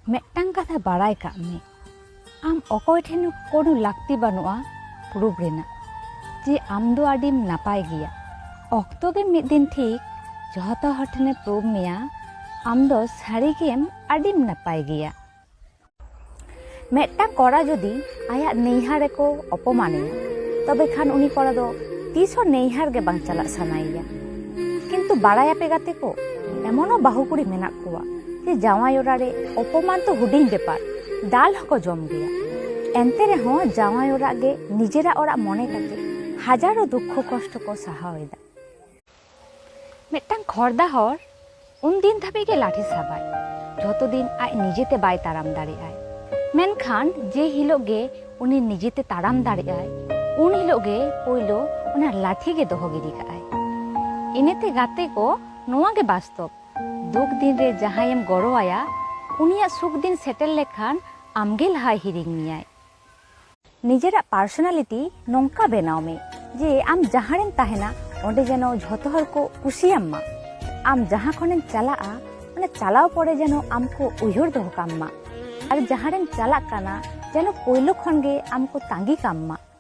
मिट्टांग कथा बाड़ाय काग मे आम अकय ठेन कोनो लाक्ति बानुआ प्रूफ रेना जे आम दो आडिम नापाय गिया अक्तो गे मिद दिन ठीक जहतो हर ठेने प्रूफ मेया आम दो सारी गेम आडिम नापाय गिया मिट्टांग कड़ा जदि आया नैहारे को अपमानिया तबे खान उनी कड़ा दो तीसो नैहार गे बांग चला सानाइया किन्तु बाड़ाय आपे गाते को एमनो बाहुकुड़ी मेना कुआ जे जावाई ओरा रे अपमान तो हुडिंग बेपार दाल हको जम गया एनते रेहों जावाई ओरा गे निजेरा ओरा मने काते हजारों दुख कष्ट को साहावेदा मिट्टांग खरदा हर उन दिन धाबी गे लाठी साबाय जतो दिन आय निजेते बाय ताराम दाड़ेआय मेनखान जे हिलो गे उनी निजेते ताराम दाड़ेआय उन हिलो गे पोइलो उना लाठी गे दोहो गिरी काय इनेते गाते को नोआ गे वास्तव दुख दिन रे जहायम गड़ो आया उनिया सुख दिन सेटल लेखान आमगे लहाय हिरिंग मियाय निजेरा पार्सोनालिटी नोंका बेनाव मे जे आम जहारेम ताहेना ओंडे जेनो झतो हर को कुसियाम मा आम जहां खनेम चलाआ माने चलाव पड़े जेनो आमको उयहर दोहो काम मा और जहारेम चलाक काना जेनो पोइलो खन गे आमको तांगी काम मा